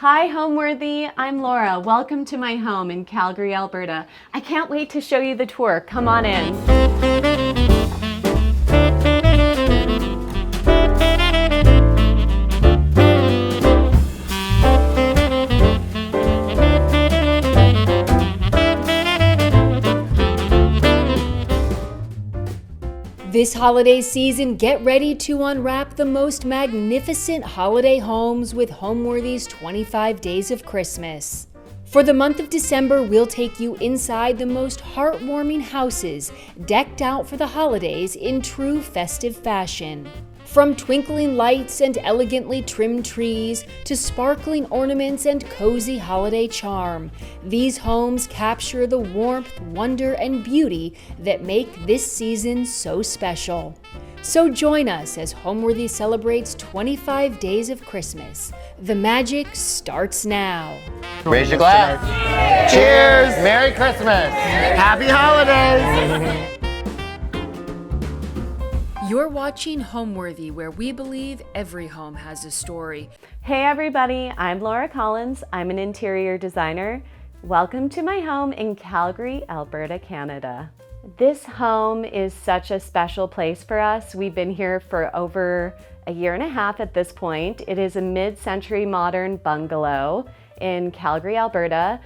Hi Homeworthy, I'm Laura. Welcome to my home in Calgary, Alberta. I can't wait to show you the tour. Come on in. This holiday season, get ready to unwrap the most magnificent holiday homes with Homeworthy's 25 Days of Christmas. For the month of December, we'll take you inside the most heartwarming houses, decked out for the holidays in true festive fashion. From twinkling lights and elegantly trimmed trees to sparkling ornaments and cozy holiday charm, these homes capture the warmth, wonder, and beauty that make this season so special. So join us as Homeworthy celebrates 25 Days of Christmas. The magic starts now. Raise your glass. Cheers! Merry Christmas! Happy holidays! You're watching Homeworthy, where we believe every home has a story. Hey everybody, I'm Laura Collins. I'm an interior designer. Welcome to my home in Calgary, Alberta, Canada. This home is such a special place for us. We've been here for over a year and a half at this point. It is a mid-century modern bungalow in Calgary, Alberta.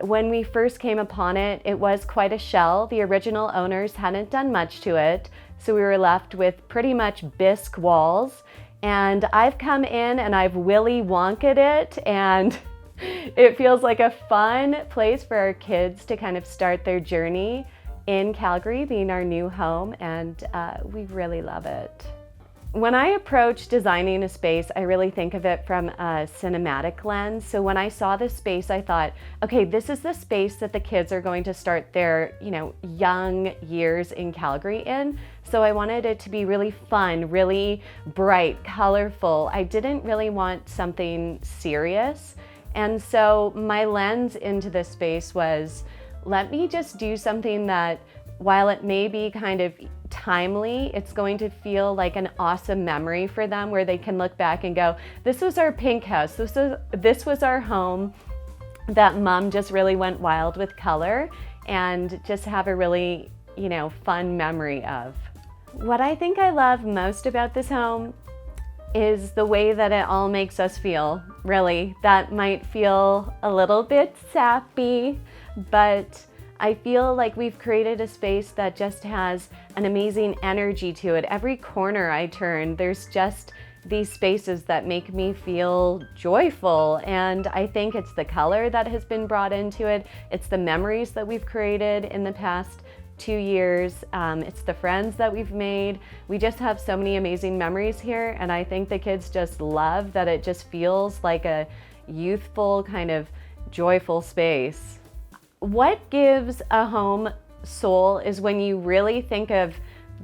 When we first came upon it, it was quite a shell. The original owners hadn't done much to it, so we were left with pretty much bisque walls. And I've come in and I've Willy Wonka'd it, and it feels like a fun place for our kids to kind of start their journey in Calgary, being our new home, and we really love it. When I approach designing a space, I really think of it from a cinematic lens. So when I saw this space, I thought, okay, this is the space that the kids are going to start their, young years in Calgary in. So I wanted it to be really fun, really bright, colorful. I didn't really want something serious. And so my lens into this space was, let me just do something that, while it may be kind of timely, it's going to feel like an awesome memory for them, where they can look back and go, this was our pink house, this was our home that mom just really went wild with color, and just have a really fun memory of. What I think I love most about this home is the way that it all makes us feel. Really, that might feel a little bit sappy, but I feel like we've created a space that just has an amazing energy to it. Every corner I turn, there's just these spaces that make me feel joyful. And I think it's the color that has been brought into it. It's the memories that we've created in the past 2 years. It's the friends that we've made. We just have so many amazing memories here. And I think the kids just love that it just feels like a youthful, kind of joyful space. What gives a home soul is when you really think of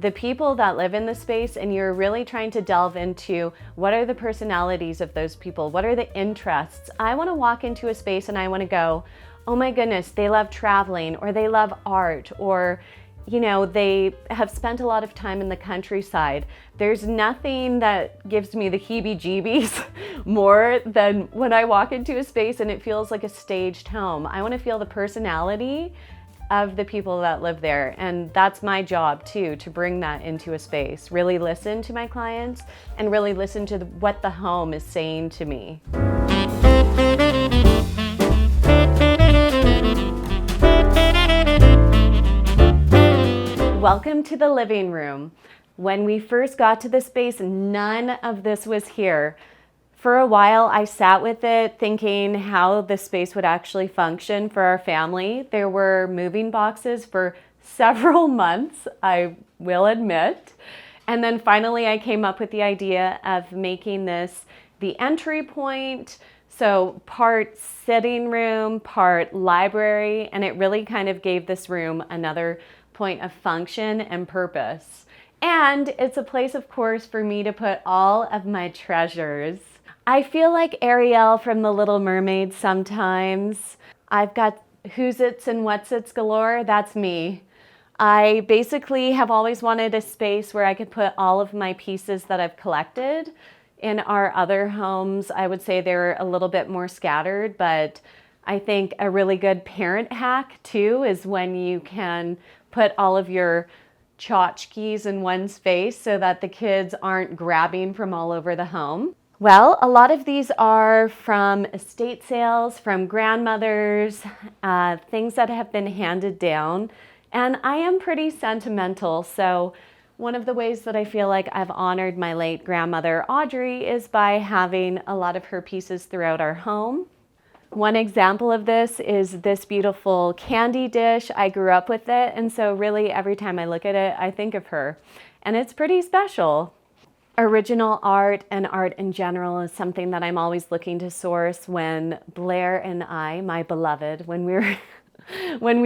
the people that live in the space, and you're really trying to delve into what are the personalities of those people, what are the interests. I want to walk into a space and I want to go, oh my goodness, they love traveling, or they love art, or they have spent a lot of time in the countryside. There's nothing that gives me the heebie-jeebies more than when I walk into a space and it feels like a staged home. I want to feel the personality of the people that live there, and that's my job too, to bring that into a space. Really listen to my clients and really listen to what the home is saying to me. Welcome to the living room. When we first got to the space, none of this was here. For a while, I sat with it thinking how the space would actually function for our family. There were moving boxes for several months, I will admit. And then finally, I came up with the idea of making this the entry point. So part sitting room, part library, and it really kind of gave this room another point of function and purpose. And it's a place, of course, for me to put all of my treasures. I feel like Ariel from The Little Mermaid sometimes. I've got who's-its and what's-its galore. That's me. I basically have always wanted a space where I could put all of my pieces that I've collected In our other homes, I would say they're a little bit more scattered, but I think a really good parent hack too is when you can put all of your tchotchkes in one space so that the kids aren't grabbing from all over the home. Well, a lot of these are from estate sales, from grandmothers, things that have been handed down. And I am pretty sentimental, so one of the ways that I feel like I've honored my late grandmother, Audrey, is by having a lot of her pieces throughout our home. One example of this is this beautiful candy dish. I grew up with it, and so really every time I look at it, I think of her. And it's pretty special. Original art and art in general is something that I'm always looking to source. When Blair and I, my beloved, when we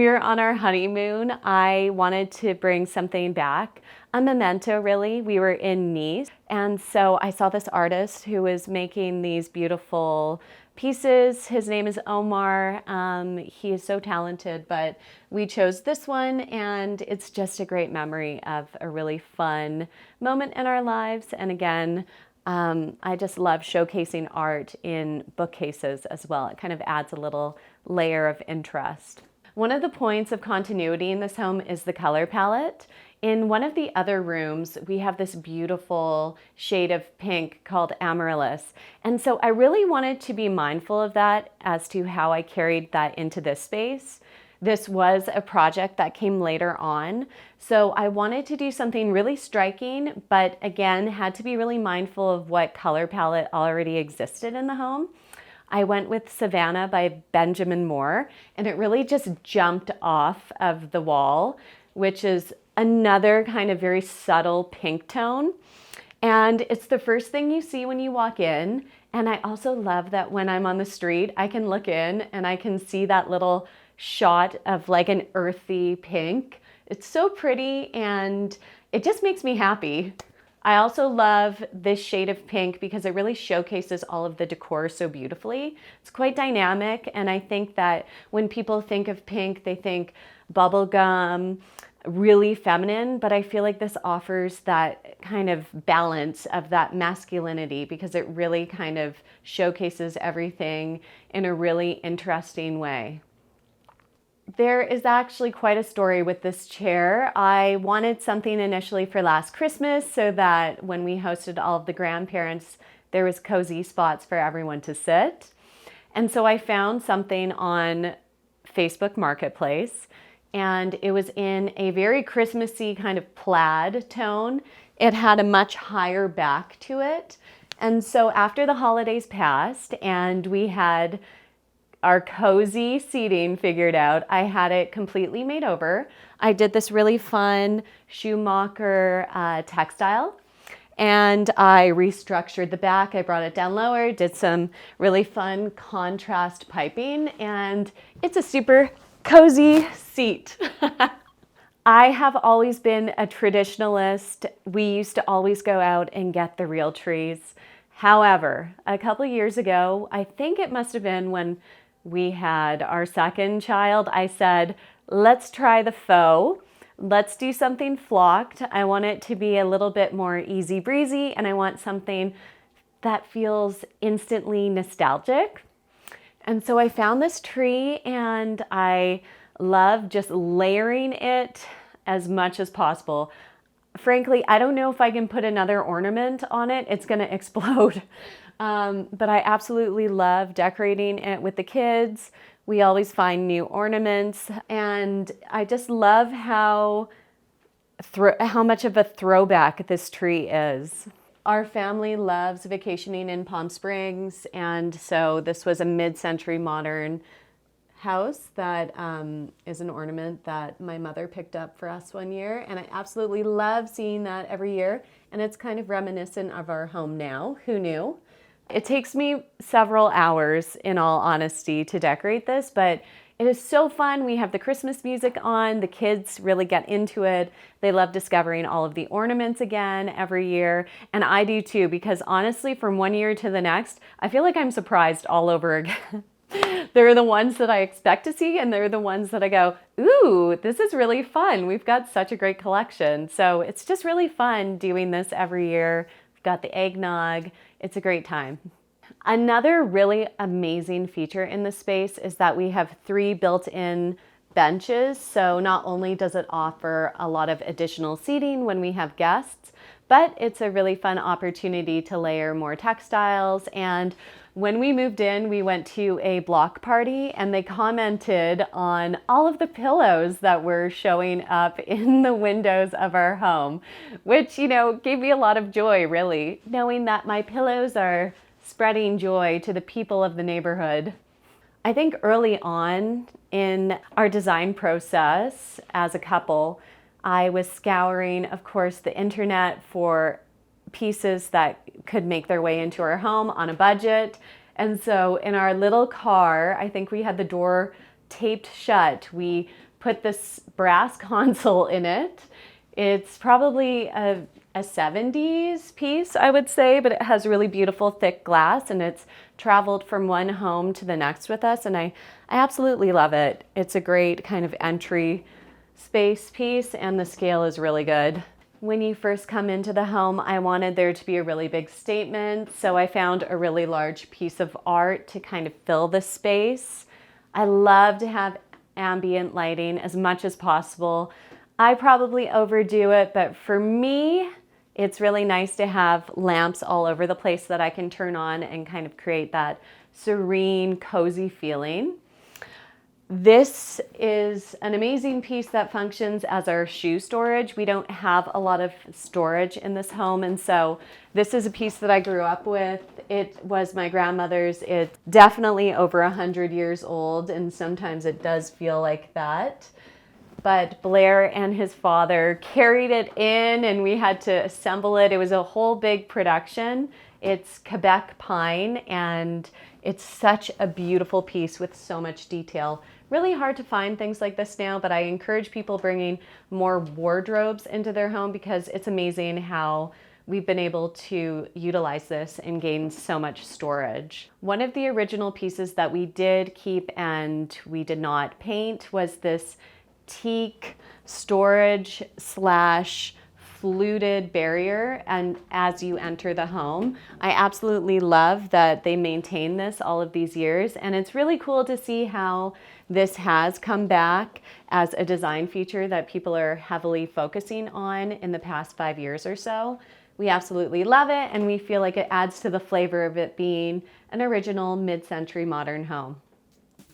were on our honeymoon, I wanted to bring something back, a memento really. We were in Nice, and so I saw this artist who was making these beautiful pieces. His name is Omar. He is so talented, but we chose this one, and it's just a great memory of a really fun moment in our lives. And again, I just love showcasing art in bookcases as well. It kind of adds a little layer of interest. One of the points of continuity in this home is the color palette. In one of the other rooms, we have this beautiful shade of pink called Amaryllis. And so I really wanted to be mindful of that as to how I carried that into this space. This was a project that came later on. So I wanted to do something really striking, but again, had to be really mindful of what color palette already existed in the home. I went with Savannah by Benjamin Moore, and it really just jumped off of the wall, which is another kind of very subtle pink tone. And it's the first thing you see when you walk in. And I also love that when I'm on the street, I can look in and I can see that little shot of like an earthy pink. It's so pretty and it just makes me happy. I also love this shade of pink because it really showcases all of the decor so beautifully. It's quite dynamic, and I think that when people think of pink, they think bubblegum, really feminine, but I feel like this offers that kind of balance of that masculinity because it really kind of showcases everything in a really interesting way. There is actually quite a story with this chair. I wanted something initially for last Christmas so that when we hosted all of the grandparents, there was cozy spots for everyone to sit. And so I found something on Facebook Marketplace, and it was in a very Christmassy kind of plaid tone. It had a much higher back to it. And so after the holidays passed and we had our cozy seating figured out, I had it completely made over. I did this really fun Schumacher textile, and I restructured the back. I brought it down lower, did some really fun contrast piping, and it's a super cozy seat. I have always been a traditionalist. We used to always go out and get the real trees. However, a couple years ago, I think it must have been when we had our second child, I said, let's try the faux. Let's do something flocked. I want it to be a little bit more easy breezy, and I want something that feels instantly nostalgic. And so I found this tree, and I love just layering it as much as possible. Frankly, I don't know if I can put another ornament on it. It's going to explode. But I absolutely love decorating it with the kids. We always find new ornaments, and I just love how much of a throwback this tree is. Our family loves vacationing in Palm Springs, and so this was a mid-century modern house that is an ornament that my mother picked up for us one year, and I absolutely love seeing that every year, and it's kind of reminiscent of our home now. Who knew? It takes me several hours, in all honesty, to decorate this, but it is so fun. We have the Christmas music on. The kids really get into it. They love discovering all of the ornaments again every year, and I do too, because honestly, from one year to the next, I feel like I'm surprised all over again. They're the ones that I expect to see, and they're the ones that I go, ooh, this is really fun. We've got such a great collection. So it's just really fun doing this every year got the eggnog. It's a great time. Another really amazing feature in the space is that we have 3 built-in benches. So not only does it offer a lot of additional seating when we have guests, but it's a really fun opportunity to layer more textiles. And when we moved in, we went to a block party and they commented on all of the pillows that were showing up in the windows of our home, which, gave me a lot of joy, really, knowing that my pillows are spreading joy to the people of the neighborhood. I think early on in our design process as a couple, I was scouring, of course, the internet for pieces that could make their way into our home on a budget. And so in our little car, I think we had the door taped shut. We put this brass console in it. It's probably a 70s piece, I would say, but it has really beautiful thick glass and it's traveled from one home to the next with us. And I absolutely love it. It's a great kind of entry space piece and the scale is really good. When you first come into the home, I wanted there to be a really big statement. So I found a really large piece of art to kind of fill the space. I love to have ambient lighting as much as possible. I probably overdo it, but for me, it's really nice to have lamps all over the place that I can turn on and kind of create that serene, cozy feeling. This is an amazing piece that functions as our shoe storage. We don't have a lot of storage in this home, and so this is a piece that I grew up with. It was my grandmother's. It's definitely over 100 years old, and sometimes it does feel like that. But Blair and his father carried it in and we had to assemble it. It was a whole big production. It's Quebec pine and it's such a beautiful piece with so much detail. Really hard to find things like this now, but I encourage people bringing more wardrobes into their home because it's amazing how we've been able to utilize this and gain so much storage. One of the original pieces that we did keep and we did not paint was this teak storage / fluted barrier and as you enter the home. I absolutely love that they maintain this all of these years and it's really cool to see how this has come back as a design feature that people are heavily focusing on in the past 5 years or so. We absolutely love it and we feel like it adds to the flavor of it being an original mid-century modern home.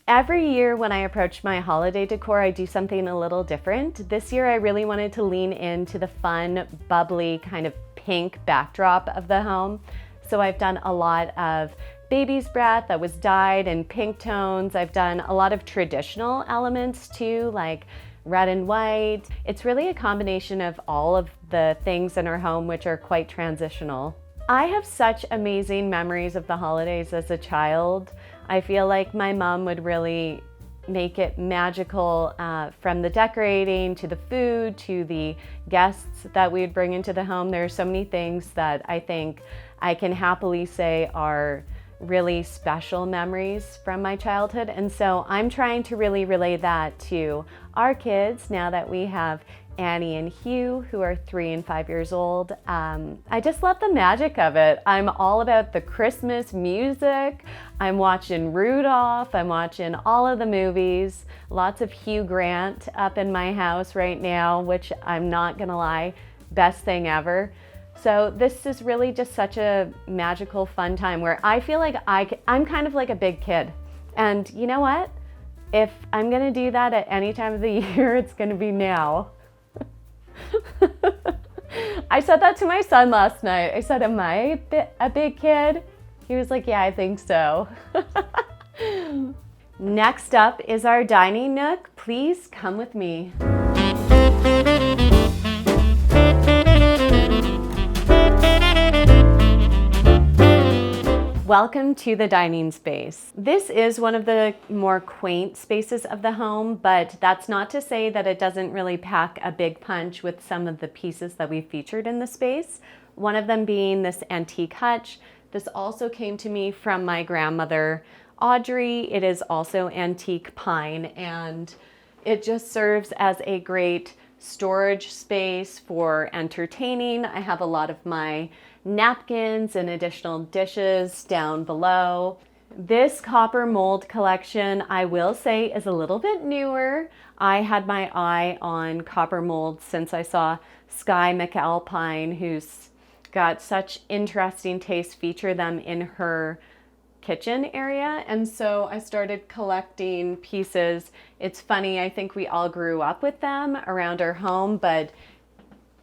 Every year when I approach my holiday decor, I do something a little different. This year I really wanted to lean into the fun, bubbly kind of pink backdrop of the home. So I've done a lot of baby's breath that was dyed in pink tones. I've done a lot of traditional elements too, like red and white. It's really a combination of all of the things in our home which are quite transitional. I have such amazing memories of the holidays as a child. I feel like my mom would really make it magical from the decorating to the food to the guests that we would bring into the home. There are so many things that I think I can happily say are really special memories from my childhood. And so I'm trying to really relay that to our kids now that we have Annie and Hugh, who are 3 and 5 years old. I just love the magic of it. I'm all about the Christmas music. I'm watching Rudolph. I'm watching all of the movies. Lots of Hugh Grant up in my house right now, which I'm not gonna lie, best thing ever. So this is really just such a magical, fun time where I feel like I'm kind of like a big kid. And you know what? If I'm gonna do that at any time of the year, it's gonna be now. I said that to my son last night. I said, am I a big kid? He was like, yeah, I think so. Next up is our dining nook. Please come with me. Welcome to the dining space. This is one of the more quaint spaces of the home, but that's not to say that it doesn't really pack a big punch with some of the pieces that we featured in the space. One of them being this antique hutch. This also came to me from my grandmother, Audrey. It is also antique pine, and it just serves as a great storage space for entertaining. I have a lot of my napkins and additional dishes down below. This copper mold collection, I will say, is a little bit newer. I had my eye on copper molds since I saw Sky McAlpine, who's got such interesting taste, feature them in her kitchen area. And so I started collecting pieces. It's funny, I think we all grew up with them around our home, but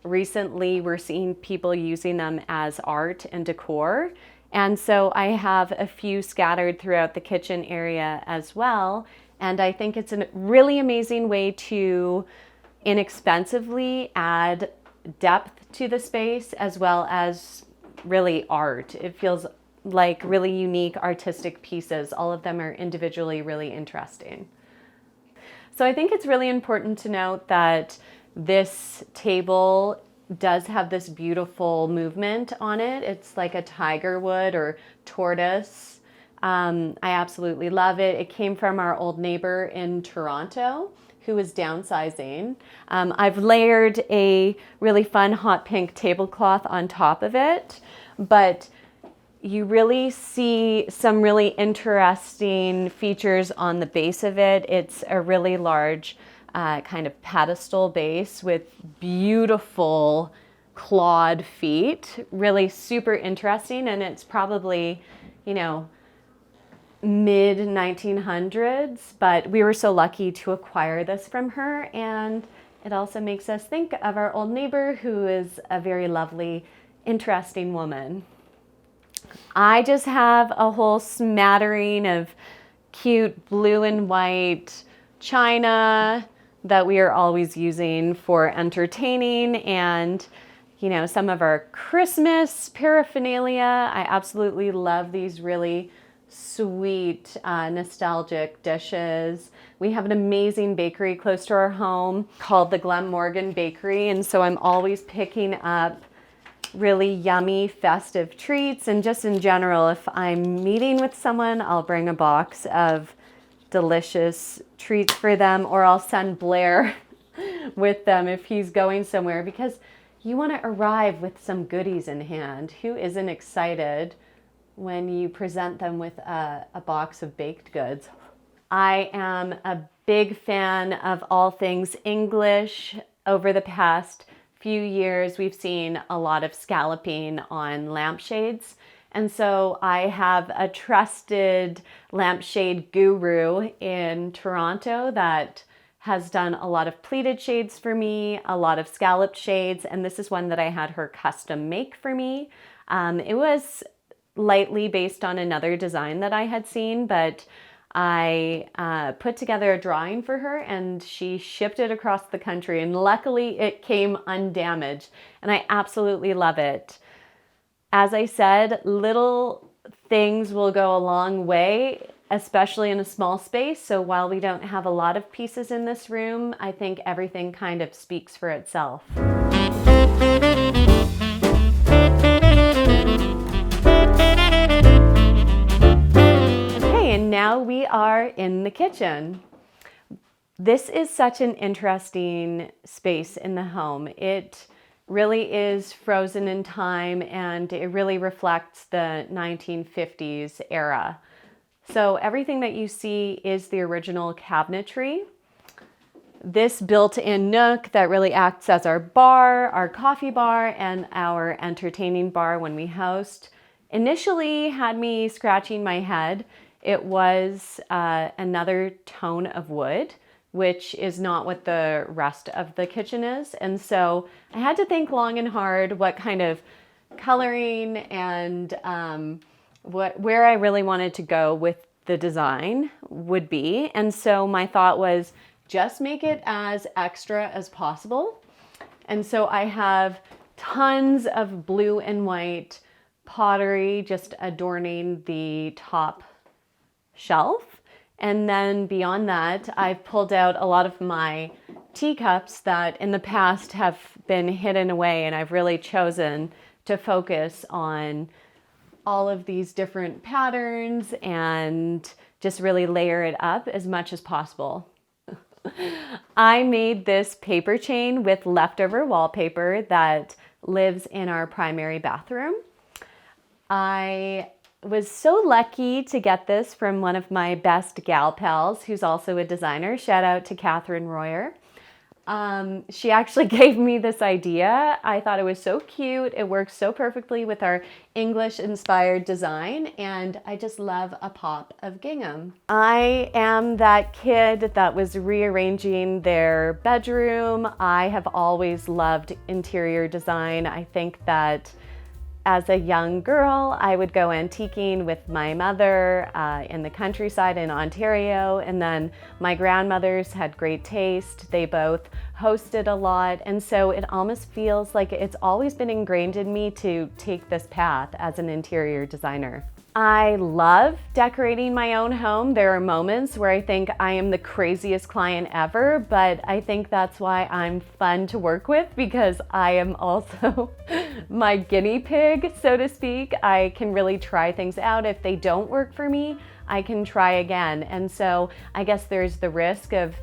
recently we're seeing people using them as art and decor. And so I have a few scattered throughout the kitchen area as well. And I think it's a really amazing way to inexpensively add depth to the space as well as really art. It feels like really unique artistic pieces. All of them are individually really interesting. So I think it's really important to note that this table does have this beautiful movement on it. It's like a tiger wood or tortoise. I absolutely love it. It came from our old neighbor in Toronto who is downsizing. I've layered a really fun hot pink tablecloth on top of it, but you really see some really interesting features on the base of it. It's a really large kind of pedestal base with beautiful clawed feet, really super interesting. And it's probably, mid 1900s, but we were so lucky to acquire this from her. And it also makes us think of our old neighbor, who is a very lovely, interesting woman. I just have a whole smattering of cute blue and white china that we are always using for entertaining, and some of our Christmas paraphernalia. I absolutely love these really sweet, nostalgic dishes. We have an amazing bakery close to our home called the Glenmorgan Bakery, and so I'm always picking up really yummy festive treats. And just in general, if I'm meeting with someone, I'll bring a box of delicious treats for them, or I'll send Blair with them if he's going somewhere, because you want to arrive with some goodies in hand. Who isn't excited when you present them with a box of baked goods? I am a big fan of all things English. Over the past few years, we've seen a lot of scalloping on lampshades. And so I have a trusted lampshade guru in Toronto that has done a lot of pleated shades for me, a lot of scalloped shades, and this is one that I had her custom make for me. It was lightly based on another design that I had seen, but I put together a drawing for her and she shipped it across the country, and luckily it came undamaged, and I absolutely love it. As I said, little things will go a long way, especially in a small space. So while we don't have a lot of pieces in this room, I think everything kind of speaks for itself. Okay, and now we are in the kitchen. This is such an interesting space in the home. It really is frozen in time, and it really reflects the 1950s era. So everything that you see is the original cabinetry. This built-in nook that really acts as our bar, our coffee bar, and our entertaining bar when we host, initially had me scratching my head. It was another tone of wood, which is not what the rest of the kitchen is. And so I had to think long and hard what kind of coloring and where I really wanted to go with the design would be. And so my thought was just make it as extra as possible. And so I have tons of blue and white pottery just adorning the top shelf. And then beyond that, I've pulled out a lot of my teacups that in the past have been hidden away, and I've really chosen to focus on all of these different patterns and just really layer it up as much as possible. I made this paper chain with leftover wallpaper that lives in our primary bathroom. I was so lucky to get this from one of my best gal pals, who's also a designer. Shout out to Catherine Royer. She actually gave me this idea. I thought it was so cute. It works so perfectly with our English-inspired design, and I just love a pop of gingham. I am that kid that was rearranging their bedroom. I have always loved interior design. I think that as a young girl, I would go antiquing with my mother in the countryside in Ontario, and then my grandmothers had great taste. They both hosted a lot, and so it almost feels like it's always been ingrained in me to take this path as an interior designer. I love decorating my own home. There are moments where I think I am the craziest client ever, but I think that's why I'm fun to work with, because I am also my guinea pig, so to speak. I can really try things out. If they don't work for me, I can try again. And so I guess there's the risk of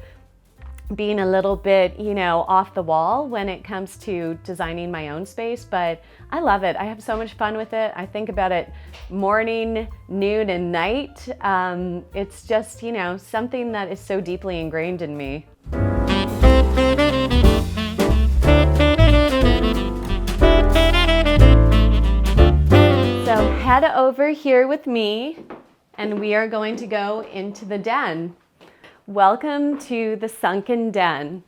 being a little bit, off the wall when it comes to designing my own space, but I love it. I have so much fun with it. I think about it morning, noon, and night. It's just, something that is so deeply ingrained in me. So head over here with me, and we are going to go into the den. Welcome to the Sunken Den.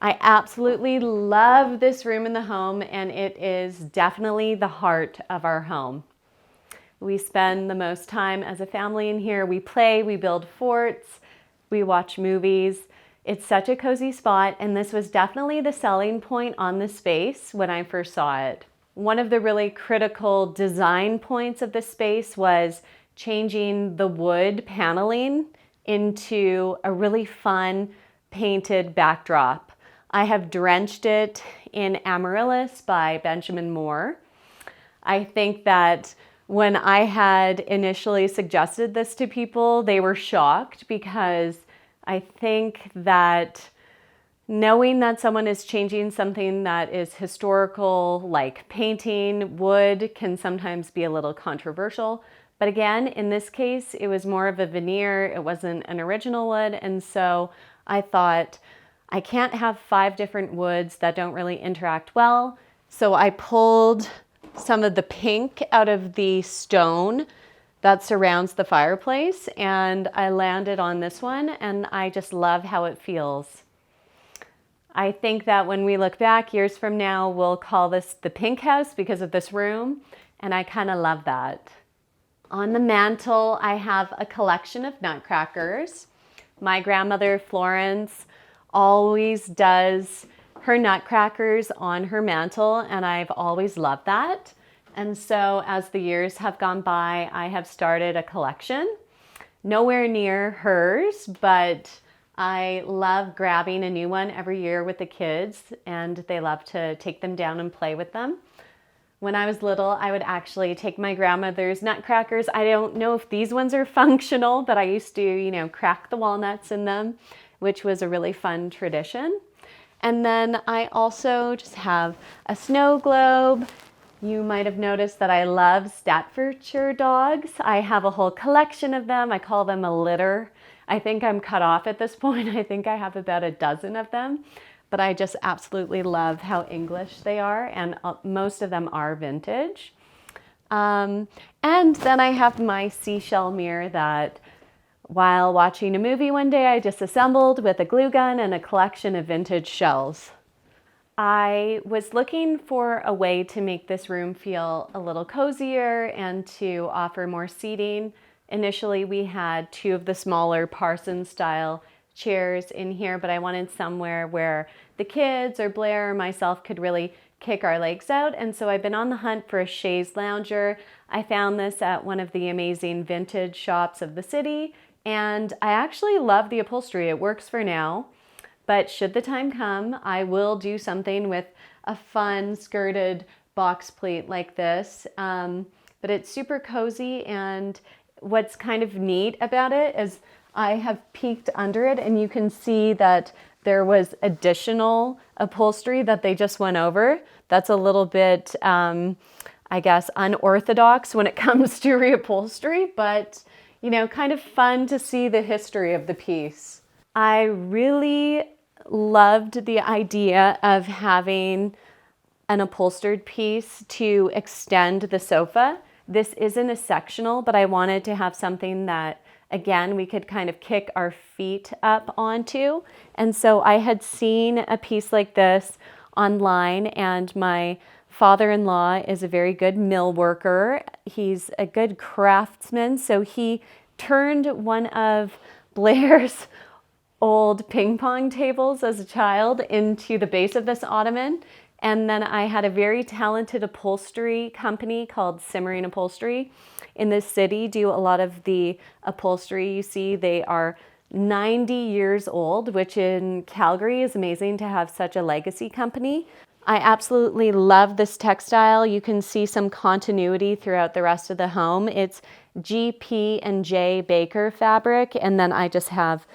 I absolutely love this room in the home, and it is definitely the heart of our home. We spend the most time as a family in here. We play, we build forts, we watch movies. It's such a cozy spot, and this was definitely the selling point on the space when I first saw it. One of the really critical design points of the space was changing the wood paneling into a really fun painted backdrop. I have drenched it in Amaryllis by Benjamin Moore. I think that when I had initially suggested this to people, they were shocked, because I think that knowing that someone is changing something that is historical, like painting wood, can sometimes be a little controversial. But again, in this case, it was more of a veneer. It wasn't an original wood. And so I thought, I can't have 5 different woods that don't really interact well. So I pulled some of the pink out of the stone that surrounds the fireplace, and I landed on this one, and I just love how it feels. I think that when we look back years from now, we'll call this the pink house because of this room, and I kind of love that. On the mantle, I have a collection of nutcrackers. My grandmother, Florence, always does her nutcrackers on her mantle, and I've always loved that. And so as the years have gone by, I have started a collection. Nowhere near hers, but I love grabbing a new one every year with the kids, and they love to take them down and play with them. When I was little, I would actually take my grandmother's nutcrackers. I don't know if these ones are functional, but I used to, crack the walnuts in them, which was a really fun tradition. And then I also just have a snow globe. You might have noticed that I love Staffordshire dogs. I have a whole collection of them. I call them a litter. I think I'm cut off at this point. I think I have about a dozen of them. But I just absolutely love how English they are, and most of them are vintage. And then I have my seashell mirror that, while watching a movie one day, I disassembled with a glue gun and a collection of vintage shells. I was looking for a way to make this room feel a little cozier and to offer more seating. Initially, we had 2 of the smaller Parsons-style chairs in here, but I wanted somewhere where the kids or Blair or myself could really kick our legs out. And so I've been on the hunt for a chaise lounger. I found this at one of the amazing vintage shops of the city, and I actually love the upholstery. It works for now, but should the time come, I will do something with a fun skirted box pleat like this. But it's super cozy, and what's kind of neat about it is I have peeked under it, and you can see that there was additional upholstery that they just went over. That's a little bit, I guess, unorthodox when it comes to reupholstery, but, you know, kind of fun to see the history of the piece. I really loved the idea of having an upholstered piece to extend the sofa. This isn't a sectional, but I wanted to have something that, again, we could kind of kick our feet up onto. And so I had seen a piece like this online, and my father-in-law is a very good mill worker. He's a good craftsman, so he turned one of Blair's old ping pong tables as a child into the base of this ottoman. And then I had a very talented upholstery company called Simmering Upholstery in this city do a lot of the upholstery you see. They are 90 years old, which in Calgary is amazing to have such a legacy company. I absolutely love this textile. You can see some continuity throughout the rest of the home. It's GP and J Baker fabric, and then I just have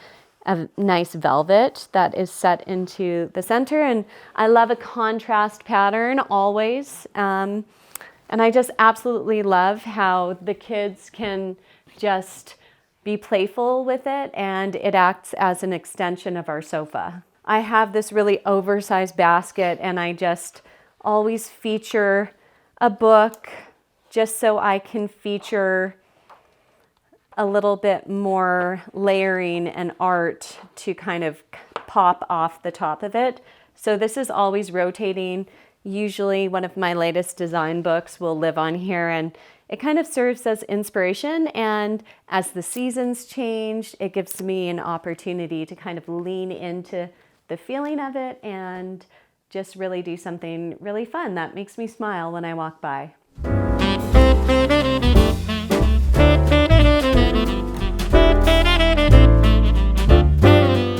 a nice velvet that is set into the center. And I love a contrast pattern always. And I just absolutely love how the kids can just be playful with it, and it acts as an extension of our sofa. I have this really oversized basket, and I just always feature a book just so I can feature a little bit more layering and art to kind of pop off the top of it. So this is always rotating. Usually one of my latest design books will live on here, and it kind of serves as inspiration. And as the seasons change, it gives me an opportunity to kind of lean into the feeling of it and just really do something really fun that makes me smile when I walk by.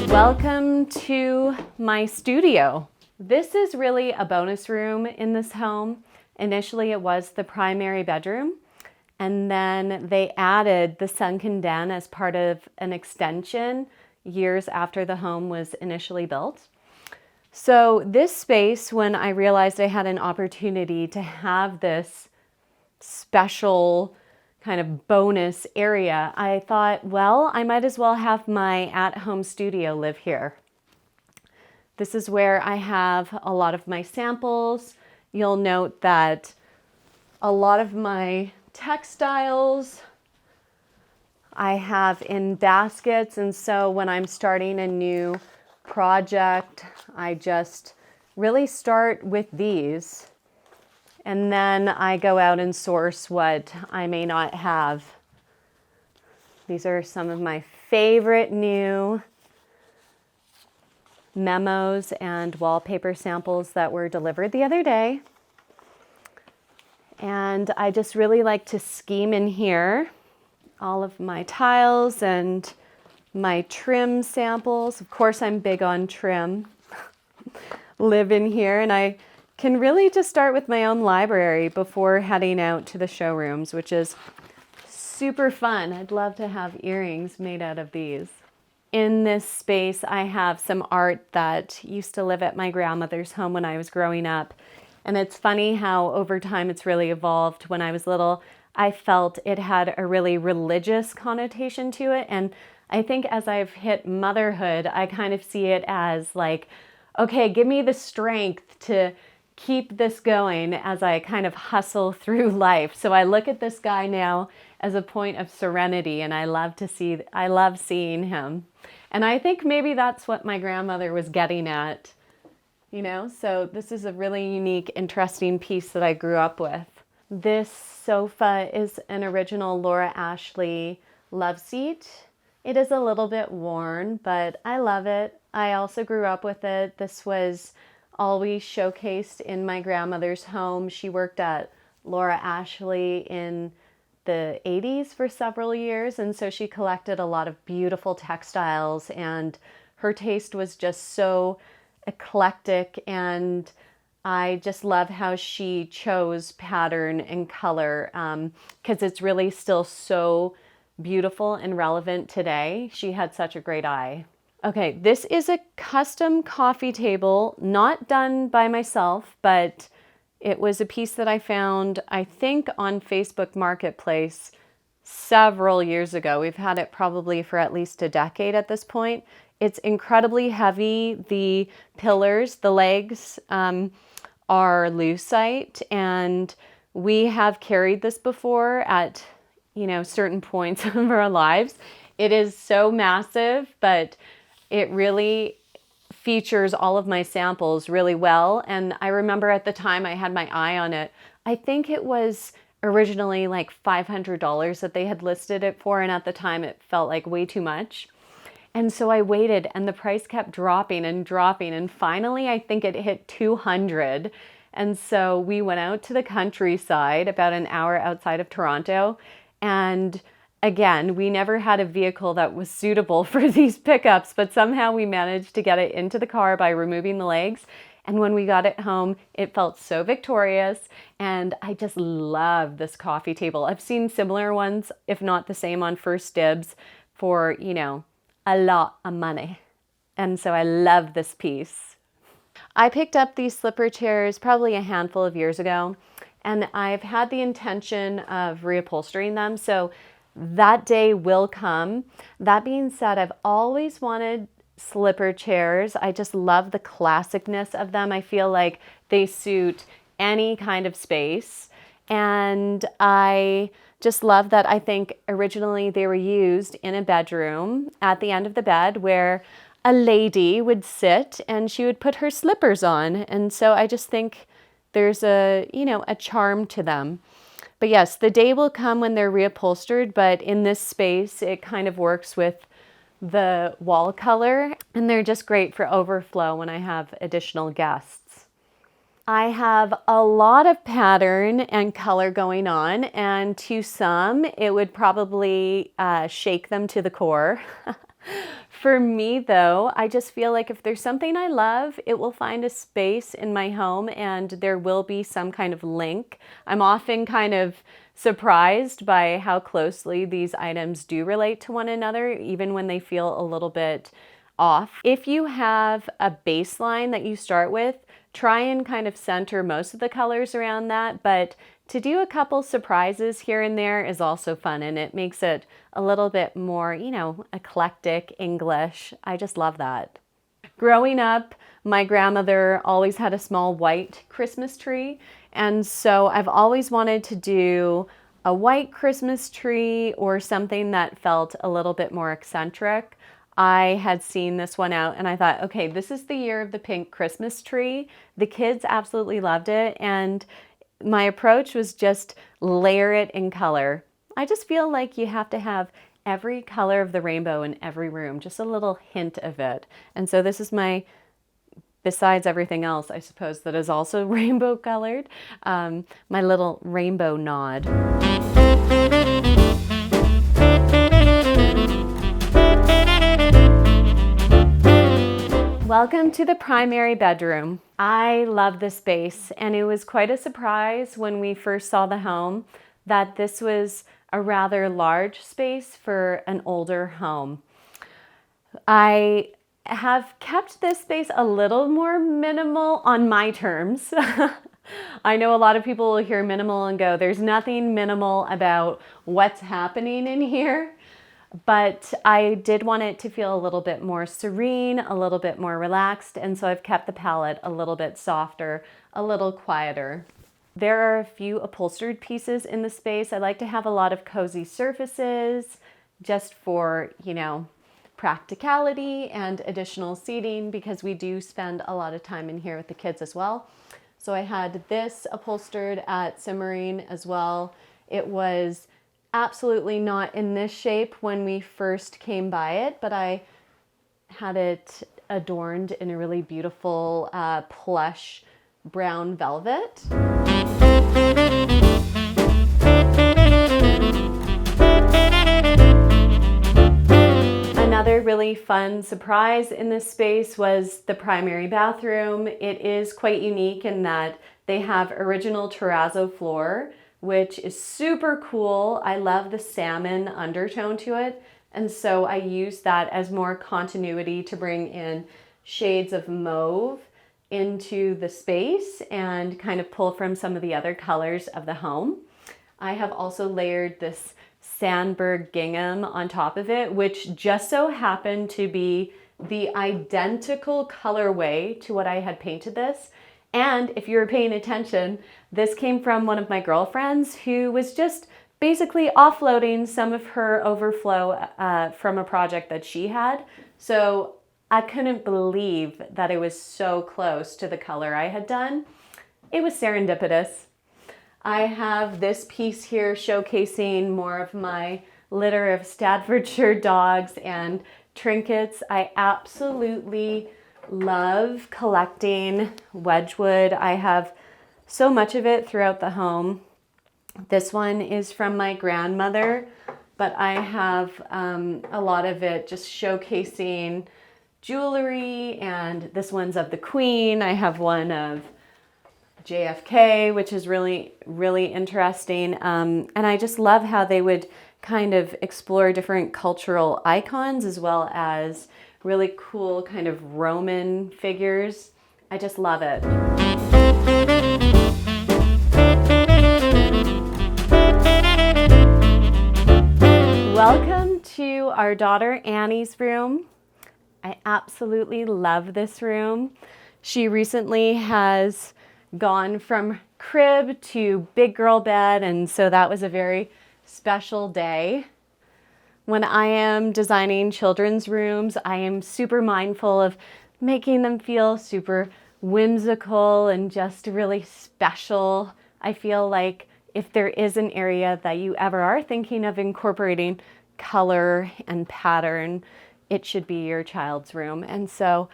Welcome to my studio. This is really a bonus room in this home. Initially, it was the primary bedroom, and then they added the sunken den as part of an extension years after the home was initially built. So this space, when I realized I had an opportunity to have this special kind of bonus area, I thought, well, I might as well have my at-home studio live here. This is where I have a lot of my samples. You'll note that a lot of my textiles I have in baskets, and so when I'm starting a new project, I just really start with these, and then I go out and source what I may not have. These are some of my favorite new memos and wallpaper samples that were delivered the other day. And I just really like to scheme in here all of my tiles and my trim samples. Of course, I'm big on trim. Live in here, and I can really just start with my own library before heading out to the showrooms, which is super fun. I'd love to have earrings made out of these. In this space, I have some art that used to live at my grandmother's home when I was growing up. And it's funny how over time it's really evolved. When I was little, I felt it had a really religious connotation to it. And I think as I've hit motherhood, I kind of see it as like, okay, give me the strength to keep this going as I kind of hustle through life. So I look at this guy now as a point of serenity, and I love seeing him. And I think maybe that's what my grandmother was getting at, you know? So this is a really unique, interesting piece that I grew up with. This sofa is an original Laura Ashley love seat. It is a little bit worn, but I love it. I also grew up with it. This was always showcased in my grandmother's home. She worked at Laura Ashley in the 80s for several years, and so she collected a lot of beautiful textiles, and her taste was just so eclectic, and I just love how she chose pattern and color because it's really still so beautiful and relevant today. She had such a great eye. Okay, this is a custom coffee table, not done by myself, but It was a piece that I found, I think, on Facebook Marketplace several years ago. We've had it probably for at least a decade at this point. It's incredibly heavy. The pillars, the legs, are lucite, and we have carried this before at, certain points of our lives. It is so massive, but it really features all of my samples really well. And I remember at the time I had my eye on it. I think it was originally like $500 that they had listed it for, and at the time it felt like way too much. And so I waited, and the price kept dropping and dropping, and finally I think it hit 200. And so we went out to the countryside about an hour outside of Toronto, and again, we never had a vehicle that was suitable for these pickups, but somehow we managed to get it into the car by removing the legs. And when we got it home, it felt so victorious, and I just love this coffee table. I've seen similar ones, if not the same, on First Dibs for, a lot of money. And so I love this piece. I picked up these slipper chairs probably a handful of years ago, and I've had the intention of reupholstering them. So that day will come. That being said, I've always wanted slipper chairs. I just love the classicness of them. I feel like they suit any kind of space. And I just love that I think originally they were used in a bedroom at the end of the bed where a lady would sit and she would put her slippers on. And so I just think there's a charm to them. But yes, the day will come when they're reupholstered, but in this space, it kind of works with the wall color, and they're just great for overflow when I have additional guests. I have a lot of pattern and color going on, and to some, it would probably shake them to the core. For me, though, I just feel like if there's something I love, it will find a space in my home, and there will be some kind of link. I'm often kind of surprised by how closely these items do relate to one another, even when they feel a little bit off. If you have a baseline that you start with, try and kind of center most of the colors around that, but to do a couple surprises here and there is also fun, and it makes it a little bit more, eclectic English. I just love that. Growing up, my grandmother always had a small white Christmas tree, and so I've always wanted to do a white Christmas tree or something that felt a little bit more eccentric. I had seen this one out and I thought, okay, this is the year of the pink Christmas tree. The kids absolutely loved it, and my approach was just layer it in color. I just feel like you have to have every color of the rainbow in every room, just a little hint of it. And so this is besides everything else, I suppose, that is also rainbow colored, my little rainbow nod. Welcome to the primary bedroom. I love this space, and it was quite a surprise when we first saw the home that this was a rather large space for an older home. I have kept this space a little more minimal on my terms. I know a lot of people will hear minimal and go, there's nothing minimal about what's happening in here. But I did want it to feel a little bit more serene, a little bit more relaxed, and so I've kept the palette a little bit softer, a little quieter. There are a few upholstered pieces in the space. I like to have a lot of cozy surfaces just for, practicality and additional seating, because we do spend a lot of time in here with the kids as well. So I had this upholstered at Simmering as well. It was absolutely not in this shape when we first came by it, but I had it adorned in a really beautiful plush brown velvet. Another really fun surprise in this space was the primary bathroom. It is quite unique in that they have original terrazzo floor, which is super cool. I love the salmon undertone to it, and so I use that as more continuity to bring in shades of mauve into the space and kind of pull from some of the other colors of the home. I have also layered this sandberg gingham on top of it, which just so happened to be the identical colorway to what I had painted this. And if you were paying attention, this came from one of my girlfriends who was just basically offloading some of her overflow from a project that she had. So I couldn't believe that it was so close to the color I had done. It was serendipitous. I have this piece here showcasing more of my litter of Staffordshire dogs and trinkets. I absolutely love collecting Wedgwood. I have so much of it throughout the home. This one is from my grandmother, but I have a lot of it just showcasing jewelry, and this one's of the Queen. I have one of JFK, which is really, really interesting. And I just love how they would kind of explore different cultural icons as well as really cool kind of Roman figures. I just love it. Welcome to our daughter Annie's room. I absolutely love this room. She recently has gone from crib to big girl bed, and so that was a very special day. When I am designing children's rooms, I am super mindful of making them feel super whimsical and just really special. I feel like if there is an area that you ever are thinking of incorporating color and pattern, it should be your child's room. And so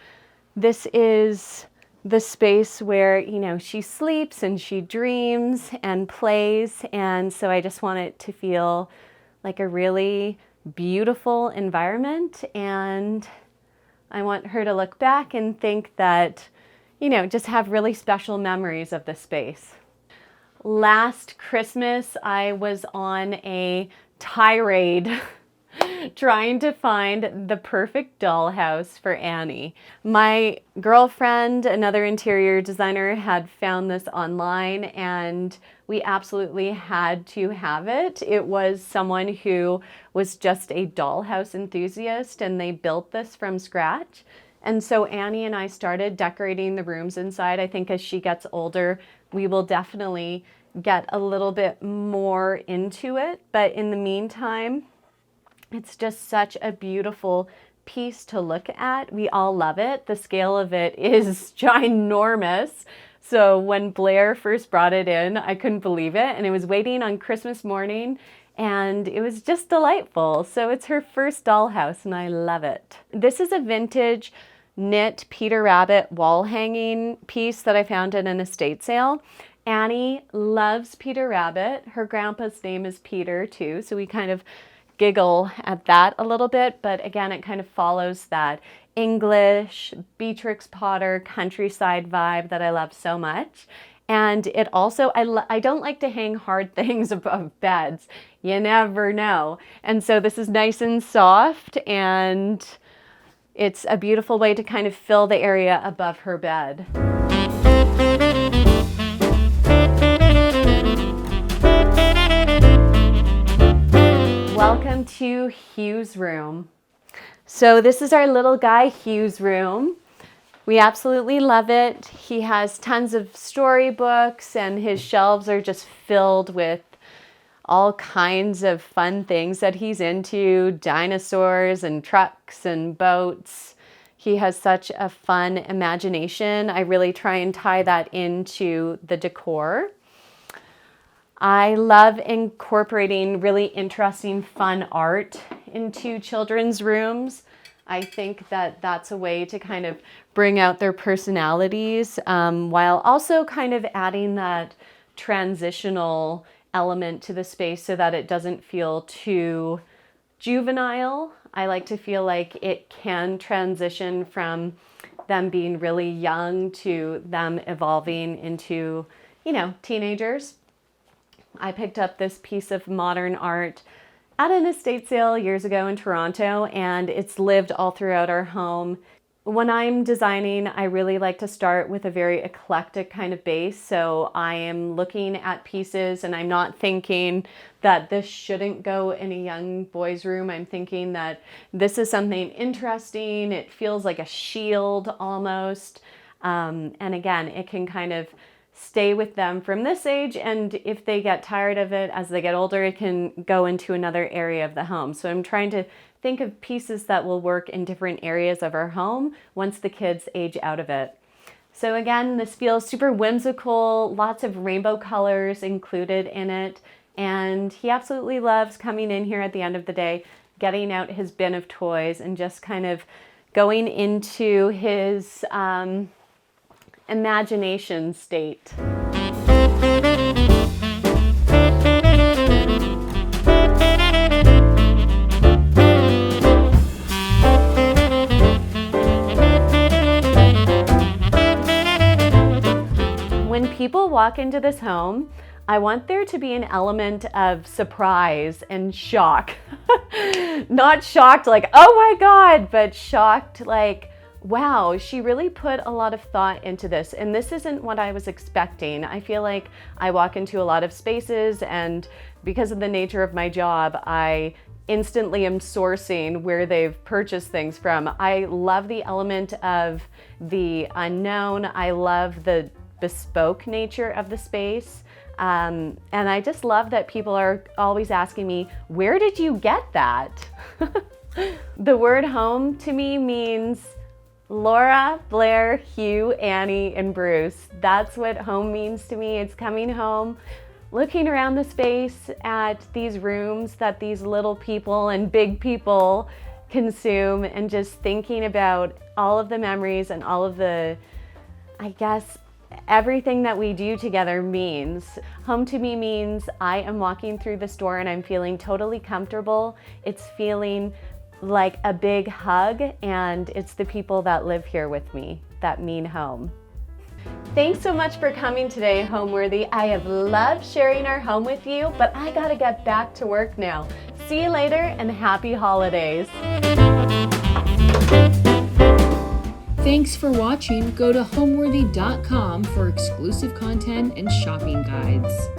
this is the space where, you know, she sleeps and she dreams and plays. And so I just want it to feel like a really beautiful environment. And I want her to look back and think that, you know, just have really special memories of the space. Last Christmas, I was on a tirade trying to find the perfect dollhouse for Annie. My girlfriend, another interior designer, had found this online, and we absolutely had to have it. It was someone who was just a dollhouse enthusiast, and they built this from scratch. And so Annie and I started decorating the rooms inside. I think as she gets older, we will definitely get a little bit more into it. But in the meantime, it's just such a beautiful piece to look at. We all love it. The scale of it is ginormous. So when Blair first brought it in, I couldn't believe it. And it was waiting on Christmas morning, and it was just delightful. So it's her first dollhouse, and I love it. This is a vintage knit Peter Rabbit wall hanging piece that I found at an estate sale. Annie loves Peter Rabbit. Her grandpa's name is Peter too, so we kind of giggle at that a little bit, but again, it kind of follows that English, Beatrix Potter, countryside vibe that I love so much. And it also, I don't like to hang hard things above beds. You never know. And so this is nice and soft, and it's a beautiful way to kind of fill the area above her bed. Welcome to Hugh's room. So this is our little guy Hugh's room. We absolutely love it. He has tons of storybooks, and his shelves are just filled with all kinds of fun things that he's into, dinosaurs and trucks and boats. He has such a fun imagination. I really try and tie that into the decor. I love incorporating really interesting, fun art into children's rooms. I think that that's a way to kind of bring out their personalities while also kind of adding that transitional element to the space so that it doesn't feel too juvenile. I like to feel like it can transition from them being really young to them evolving into, you know, teenagers. I picked up this piece of modern art at an estate sale years ago in Toronto, and it's lived all throughout our home. When I'm designing, I really like to start with a very eclectic kind of base. So I am looking at pieces and I'm not thinking that this shouldn't go in a young boy's room. I'm thinking that this is something interesting. It feels like a shield almost. And again, it can kind of stay with them from this age, and if they get tired of it as they get older, it can go into another area of the home. So I'm trying to think of pieces that will work in different areas of our home once the kids age out of it. So again, this feels super whimsical, lots of rainbow colors included in it, and he absolutely loves coming in here at the end of the day, getting out his bin of toys and just kind of going into his imagination state. When people walk into this home, I want there to be an element of surprise and shock. Not shocked like, oh my God, but shocked like, wow, she really put a lot of thought into this. And this isn't what I was expecting. I feel like I walk into a lot of spaces, and because of the nature of my job, I instantly am sourcing where they've purchased things from. I love the element of the unknown. I love the bespoke nature of the space. And I just love that people are always asking me, where did you get that? The word home to me means Laura, Blair, Hugh, Annie, and Bruce. That's what home means to me. It's coming home, looking around the space at these rooms that these little people and big people consume, and just thinking about all of the memories and all of the, I guess, everything that we do together means. Home to me means I am walking through this door and I'm feeling totally comfortable. It's feeling like a big hug, and it's the people that live here with me that mean home. Thanks so much for coming today, Homeworthy. I have loved sharing our home with you, but I gotta get back to work now. See you later, and happy holidays. Thanks for watching. Go to homeworthy.com for exclusive content and shopping guides.